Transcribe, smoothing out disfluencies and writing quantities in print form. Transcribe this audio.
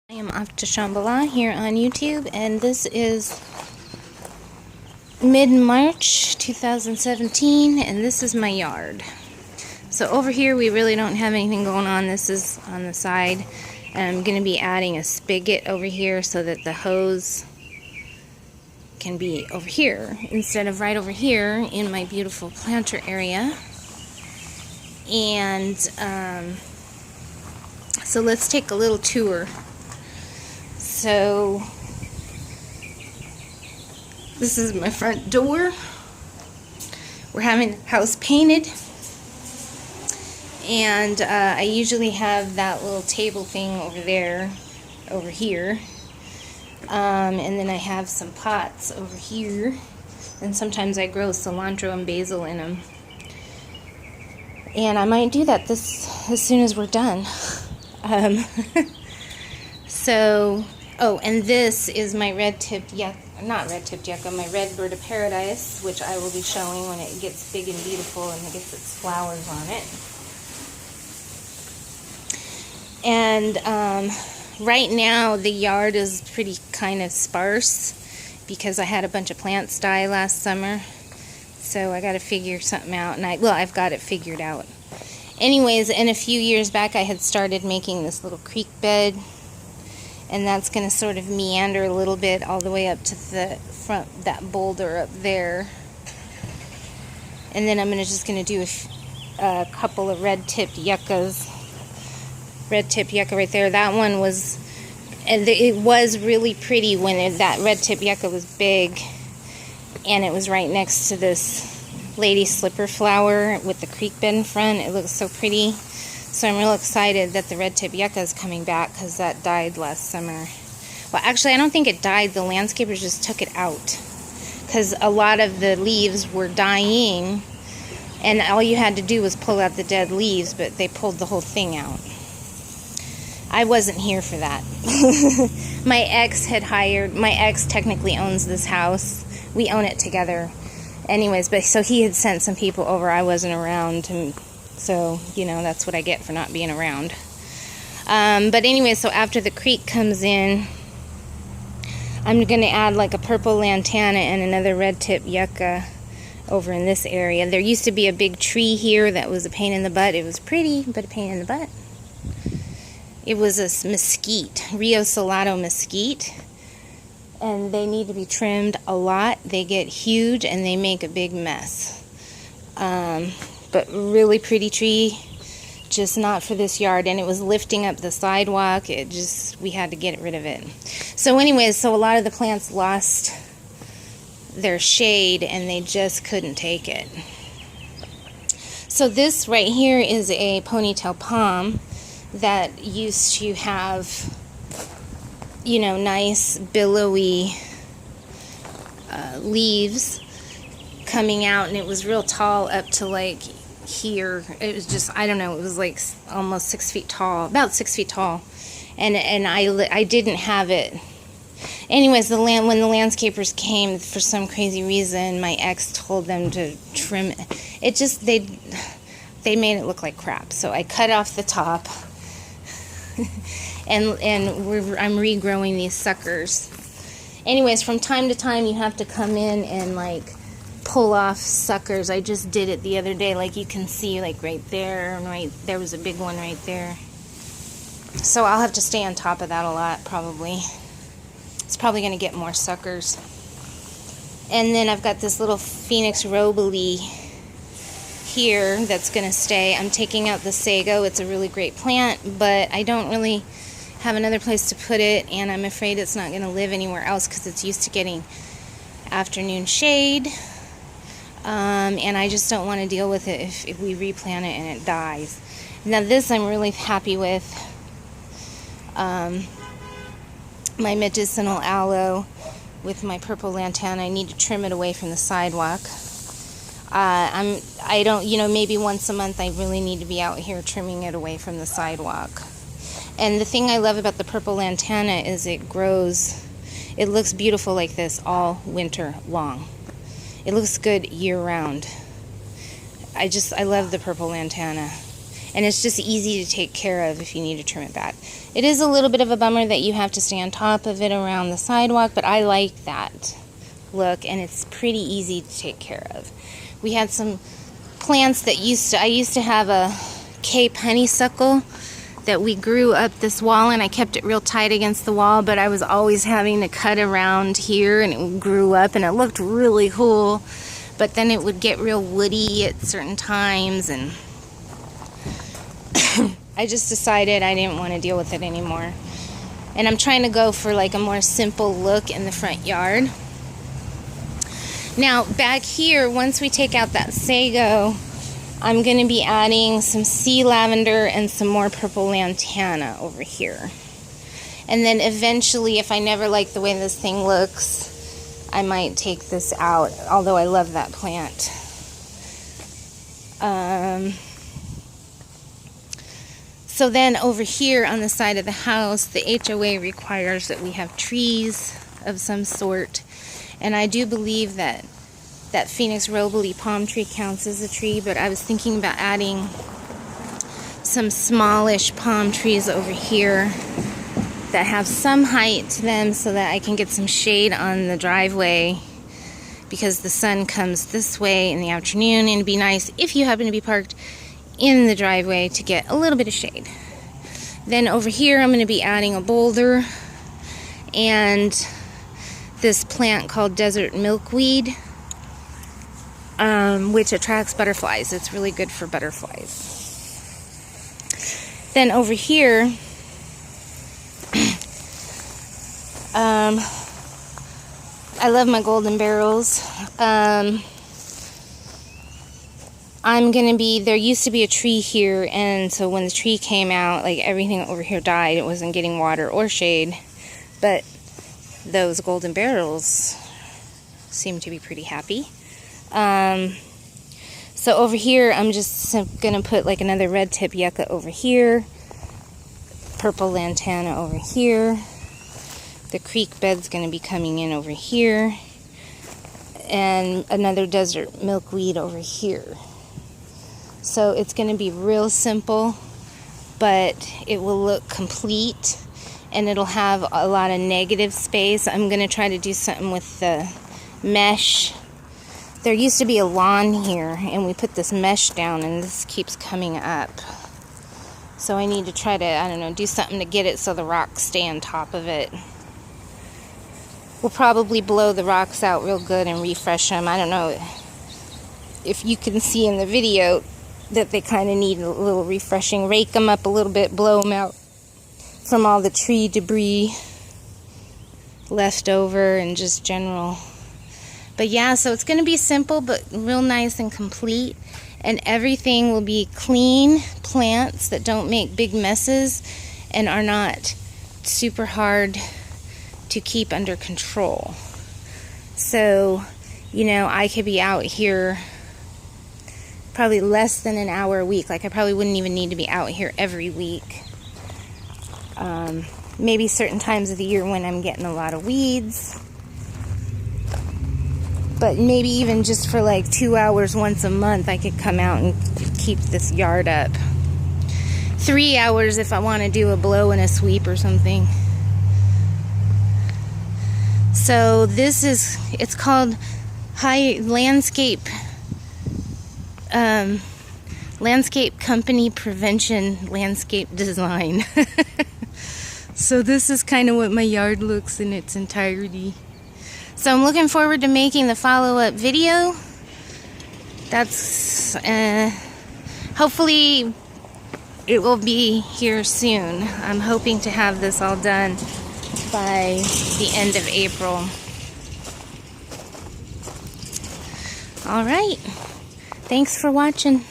I am off to Shambhala here on YouTube, and this is mid-March 2017, and this is my yard. So over here we really don't have anything going on. This is on the side, and I'm going to be adding a spigot over here so that the hose can be over here instead of right over here in my beautiful planter area. And so let's take a little tour. So this is my front door. We're having the house painted, and I usually have that little table thing over there, over here, and then I have some pots over here, and sometimes I grow cilantro and basil in them, and I might do that this as soon as we're done. Oh, and this is my red-tipped yucca, not red-tipped yucca, my red bird of paradise, which I will be showing when it gets big and beautiful and it gets its flowers on it. And right now the yard is pretty kind of sparse because I had a bunch of plants die last summer. So I got to figure something out, and I've got it figured out. Anyways, and a few years back I had started making this little creek bed, and that's going to sort of meander a little bit all the way up to the front, that boulder up there. And then I'm just going to do a couple of red-tipped yuccas. Red-tipped yucca right there. That one was, and it was really pretty when that red-tipped yucca was big, and it was right next to this lady slipper flower with the creek bed in front. It looks so pretty. So I'm real excited that the red tip yucca is coming back because that died last summer. Well, actually, I don't think it died. The landscapers just took it out because a lot of the leaves were dying, and all you had to do was pull out the dead leaves, but they pulled the whole thing out. I wasn't here for that. My ex technically owns this house. We own it together. Anyways, but so he had sent some people over. I wasn't around, and so, you know, that's what I get for not being around. But anyway, so after the creek comes in, I'm going to add like a purple lantana and another red tip yucca over in this area. There used to be a big tree here that was a pain in the butt. It was pretty, but a pain in the butt. It was a mesquite, Rio Salado mesquite. And they need to be trimmed a lot. They get huge and they make a big mess. But really pretty tree, just not for this yard. And it was lifting up the sidewalk. We had to get rid of it. So anyways, so a lot of the plants lost their shade and they just couldn't take it. So this right here is a ponytail palm that used to have, you know, nice billowy leaves coming out, and it was real tall up to like here. It was just, I don't know, it was like almost 6 feet tall, about 6 feet tall, and I didn't have it. Anyways, when the landscapers came, for some crazy reason, my ex told them to trim it. It just, they made it look like crap, so I cut off the top. and I'm regrowing these suckers. Anyways, from time to time you have to come in and like pull off suckers. I just did it the other day, like you can see, like right there, and right there was a big one right there. So I'll have to stay on top of that a lot, probably. It's probably going to get more suckers. And then I've got this little Phoenix Robalee here that's going to stay. I'm taking out the Sago. It's a really great plant, but I don't really have another place to put it, and I'm afraid it's not going to live anywhere else because it's used to getting afternoon shade, and I just don't want to deal with it if we replant it and it dies. Now this I'm really happy with. My medicinal aloe with my purple lantana. I need to trim it away from the sidewalk. I don't, you know, maybe once a month I really need to be out here trimming it away from the sidewalk. And the thing I love about the purple lantana is it grows, it looks beautiful like this all winter long. It looks good year round. I love the purple lantana. and it's just easy to take care of if you need to trim it back. It is a little bit of a bummer that you have to stay on top of it around the sidewalk, but I like that look, and it's pretty easy to take care of. We had some plants that I used to have a Cape honeysuckle that we grew up this wall, and I kept it real tight against the wall, but I was always having to cut around here, and it grew up, and it looked really cool, but then it would get real woody at certain times, and I just decided I didn't want to deal with it anymore. And I'm trying to go for like a more simple look in the front yard. Now back here, once we take out that sago, I'm going to be adding some sea lavender and some more purple lantana over here. And then eventually, if I never like the way this thing looks, I might take this out, although I love that plant. So then over here on the side of the house, the HOA requires that we have trees of some sort. And I do believe that Phoenix Robley palm tree counts as a tree, but I was thinking about adding some smallish palm trees over here that have some height to them so that I can get some shade on the driveway, because the sun comes this way in the afternoon, and it'd be nice if you happen to be parked in the driveway to get a little bit of shade. Then over here I'm going to be adding a boulder and this plant called desert milkweed, which attracts butterflies. It's really good for butterflies. Then over here, I love my golden barrels. There used to be a tree here, and so when the tree came out, like everything over here died. It wasn't getting water or shade, but those golden barrels seem to be pretty happy. So over here, I'm just gonna put like another red tip yucca over here, purple lantana over here. The creek bed's gonna be coming in over here, and another desert milkweed over here. So it's going to be real simple, but it will look complete, and it'll have a lot of negative space. I'm going to try to do something with the mesh. There used to be a lawn here, and we put this mesh down, and this keeps coming up. So I need to try to, I don't know, do something to get it so the rocks stay on top of it. We'll probably blow the rocks out real good and refresh them. I don't know if you can see in the video that they kind of need a little refreshing. Rake them up a little bit, blow them out from all the tree debris left over and just general. But yeah, so it's going to be simple but real nice and complete, and everything will be clean plants that don't make big messes and are not super hard to keep under control. So, you know, I could be out here probably less than an hour a week. Like, I probably wouldn't even need to be out here every week. Maybe certain times of the year when I'm getting a lot of weeds. But maybe even just for like 2 hours once a month, I could come out and keep this yard up. 3 hours if I want to do a blow and a sweep or something. So this is, it's called Landscape Company Prevention Landscape Design. So this is kind of what my yard looks in its entirety. So I'm looking forward to making the follow-up video. That's hopefully it will be here soon. I'm hoping to have this all done by the end of April. All right. Thanks for watching.